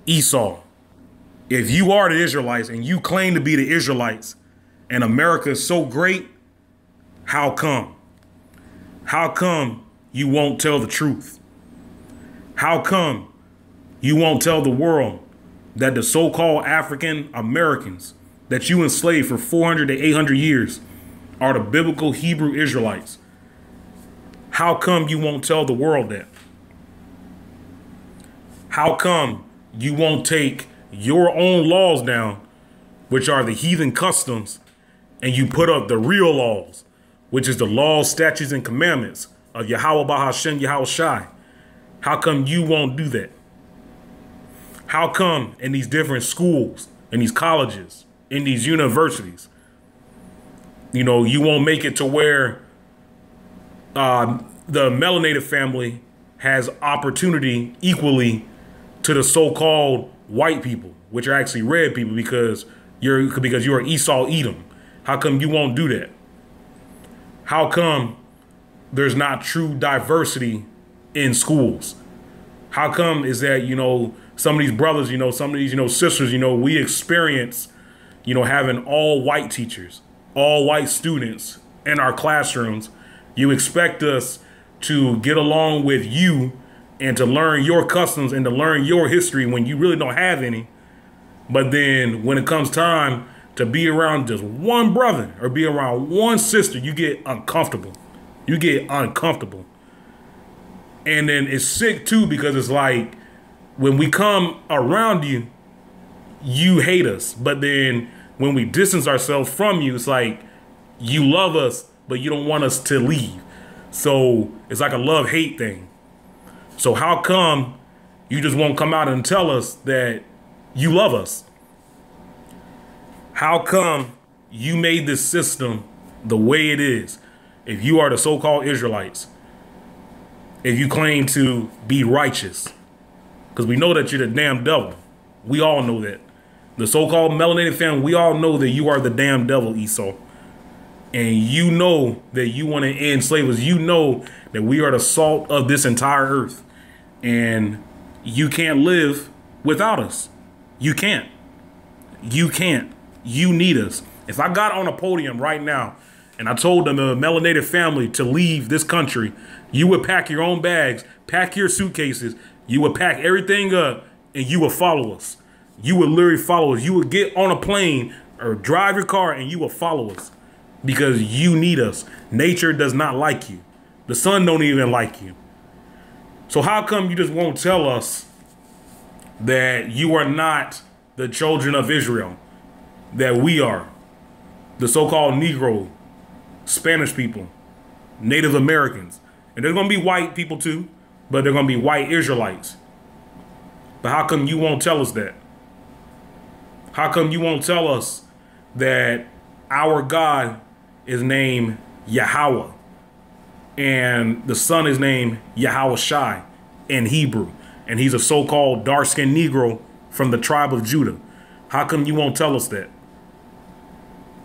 Esau, if you are the Israelites and you claim to be the Israelites and America is so great, how come? How come you won't tell the truth? How come you won't tell the world that the so-called African Americans that you enslaved for 400 to 800 years are the biblical Hebrew Israelites? How come you won't tell the world that? How come you won't take your own laws down, which are the heathen customs, and you put up the real laws, which is the laws, statutes, and commandments of Yahweh Bahashem Yahweh Shai? How come you won't do that? How come in these different schools, in these colleges, in these universities, you won't make it to where the melanated family has opportunity equally to the so-called white people, which are actually red people, because you're Esau Edom? How come you won't do that? How come there's not true diversity in schools? How come is that, some of these brothers, some of these, sisters, we experience, having all white teachers, all white students in our classrooms. You expect us to get along with you and to learn your customs and to learn your history when you really don't have any. But then when it comes time to be around just one brother or be around one sister, you get uncomfortable. You get uncomfortable. And then it's sick too, because it's like when we come around you, you hate us. But then when we distance ourselves from you, it's like you love us, but you don't want us to leave. So it's like a love-hate thing. So how come you just won't come out and tell us that you love us? How come you made this system the way it is? If you are the so-called Israelites, if you claim to be righteous, because we know that you're the damn devil. We all know that. The so-called melanated family, we all know that you are the damn devil, Esau. And you know that you want to end slavery. You know that we are the salt of this entire earth. And you can't live without us. You can't. You can't. You need us. If I got on a podium right now and I told them, the melanated family, to leave this country, you would pack your own bags, pack your suitcases, you would pack everything up, and you would follow us. You would literally follow us. You would get on a plane or drive your car and you would follow us. Because you need us. Nature does not like you. The sun don't even like you. So how come you just won't tell us that you are not the children of Israel? That we are the so-called Negro, Spanish people, Native Americans. And there's going to be white people too, but they're going to be white Israelites. But how come you won't tell us that? How come you won't tell us that our God is named Yahweh and the son is named Yahweh Shai in Hebrew, and he's a so-called dark-skinned Negro from the tribe of Judah? How come you won't tell us that?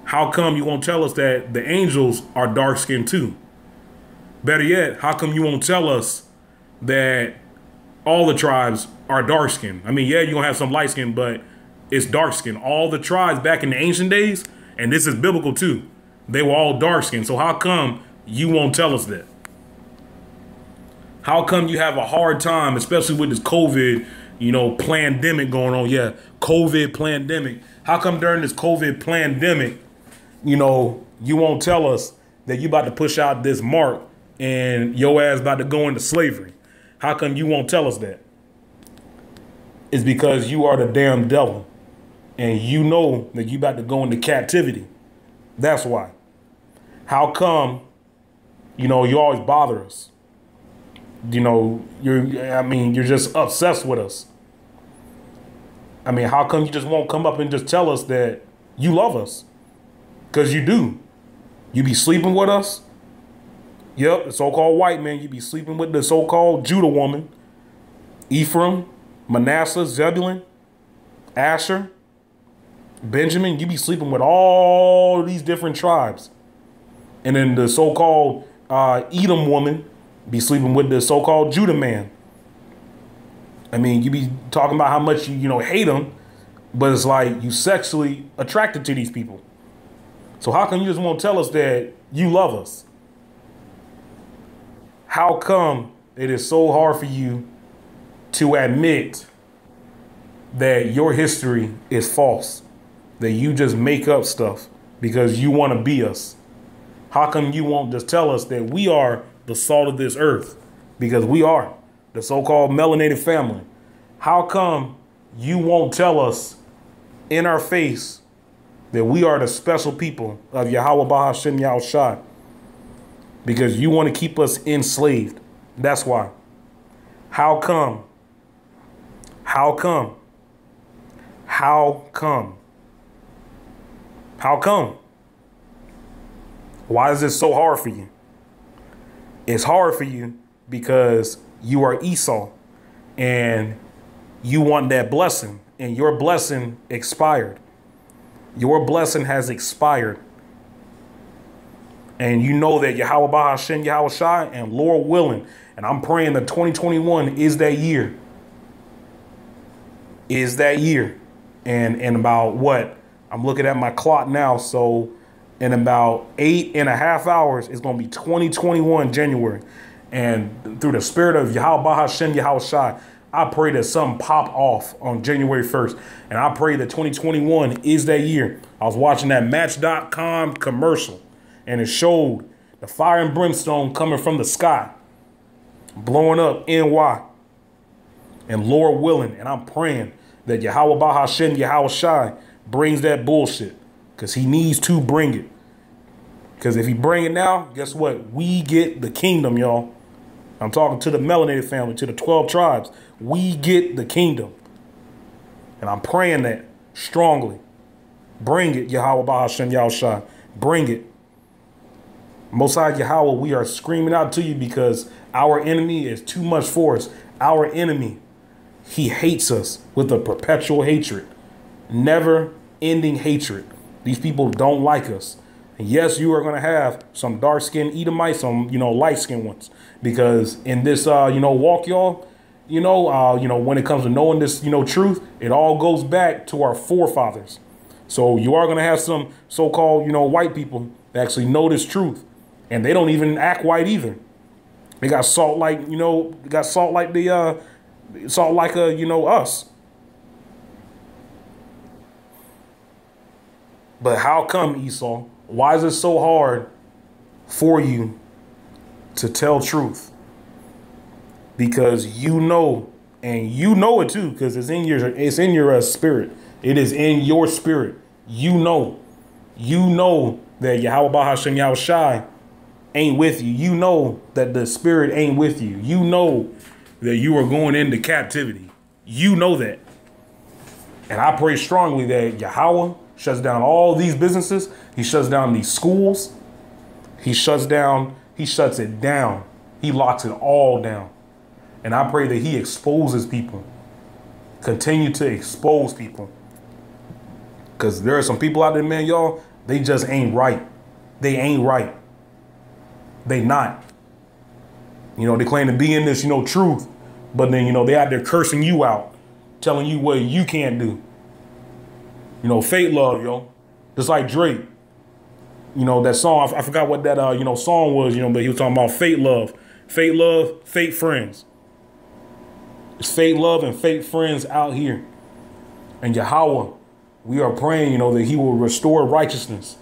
How come you won't tell us that the angels are dark-skinned too? Better yet, how come you won't tell us that all the tribes are dark-skinned? I mean, yeah, you're going to have some light-skinned, but it's dark-skinned. All the tribes back in the ancient days, and this is biblical too, they were all dark-skinned. So how come you won't tell us that? How come you have a hard time, especially with this COVID, pandemic going on? Yeah, COVID pandemic. How come during this COVID pandemic, you won't tell us that you about to push out this mark and your ass about to go into slavery? How come you won't tell us that? It's because you are the damn devil and you know that you about to go into captivity. That's why. How come, you always bother us? You're just obsessed with us. I mean, how come you just won't come up and just tell us that you love us? Because you do. You be sleeping with us. Yep, the so-called white man. You be sleeping with the so-called Judah woman. Ephraim, Manasseh, Zebulun, Asher, Benjamin. You be sleeping with all these different tribes. And then the so-called Edom woman be sleeping with the so-called Judah man. I mean, you be talking about how much you know, hate them, but it's like you sexually attracted to these people. So how come you just won't tell us that you love us? How come it is so hard for you to admit that your history is false, that you just make up stuff because you want to be us? How come you won't just tell us that we are the salt of this earth? Because we are the so-called melanated family. How come you won't tell us in our face that we are the special people of Yahweh Bahashem Yahushai? Because you want to keep us enslaved. That's why. How come? How come? How come? How come? Why is this so hard for you? It's hard for you because you are Esau and you want that blessing, and your blessing expired. Your blessing has expired. And you know that Yahweh Bahashem Yahushai and Lord willing, and I'm praying that 2021 is that year. Is that year. And in about what? I'm looking at my clock now. So in about 8.5 hours, it's going to be 2021 January. And through the spirit of Yahweh Bahashem Yahushai, I pray that something pop off on January 1st. And I pray that 2021 is that year. I was watching that Match.com commercial, and it showed the fire and brimstone coming from the sky, blowing up NY. And Lord willing, and I'm praying that Yahweh Bahashem Yahushai brings that bullshit, because he needs to bring it. Because if he bring it now, guess what? We get the kingdom, y'all. I'm talking to the melanated family, to the 12 tribes. We get the kingdom. And I'm praying that strongly. Bring it, Yahweh Bahashem Yahushai. Bring it. Most High Yahweh, we are screaming out to you because our enemy is too much for us. Our enemy, he hates us with a perpetual hatred. Never ending hatred. These people don't like us. And yes, you are going to have some dark-skinned Edomites, some, light-skinned ones. Because in this, walk, y'all, when it comes to knowing this, truth, it all goes back to our forefathers. So you are going to have some so-called, white people that actually know this truth. And they don't even act white either. They got salt like, us. But how come, Esau? Why is it so hard for you to tell truth? Because you know, and you know it too, because it's in your spirit. It is in your spirit. You know that Yahweh Bahashem Yahushai ain't with you. You know that the spirit ain't with you. You know that you are going into captivity. You know that. And I pray strongly that Yahweh shuts down all these businesses. He shuts down these schools. He shuts it down. He locks it all down. And I pray that he exposes people. Continue to expose people. Because there are some people out there, man, y'all, they just ain't right. They ain't right. They not. They claim to be in this, truth. But then, they out there cursing you out. Telling you what you can't do. Fate love, yo. Just like Drake. That song, I forgot what that, song was, but he was talking about fate love. Fate love, fate friends. It's fate love and fate friends out here. And Yahweh, we are praying, that he will restore righteousness.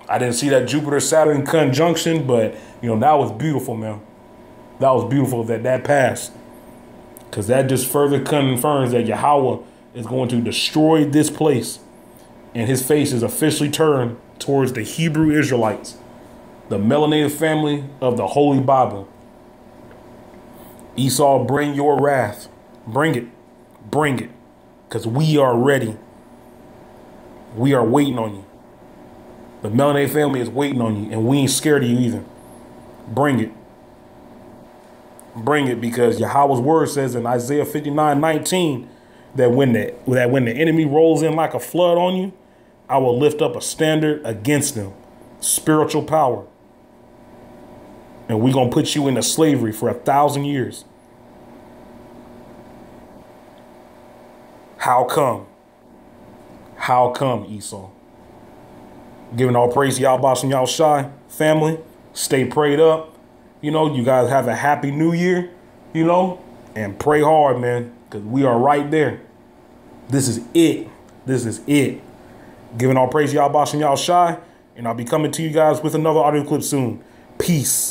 I didn't see that Jupiter-Saturn conjunction, but, that was beautiful, man. That was beautiful that passed. Because that just further confirms that Yahweh is going to destroy this place. And his face is officially turned towards the Hebrew Israelites, the melanated family of the Holy Bible. Esau, bring your wrath. Bring it. Bring it. Because we are ready. We are waiting on you. The melanated family is waiting on you, and we ain't scared of you either. Bring it. Bring it, because Yahweh's word says in Isaiah 59:19 that when the enemy rolls in like a flood on you, I will lift up a standard against them. Spiritual power. And we're going to put you into slavery for 1,000 years. How come? How come, Esau? Giving all praise to y'all, boss and y'all shy family. Stay prayed up. You know, you guys have a happy new year, you know, and pray hard, man, because we are right there. This is it. This is it. Giving all praise to y'all, boss and y'all shy. And I'll be coming to you guys with another audio clip soon. Peace.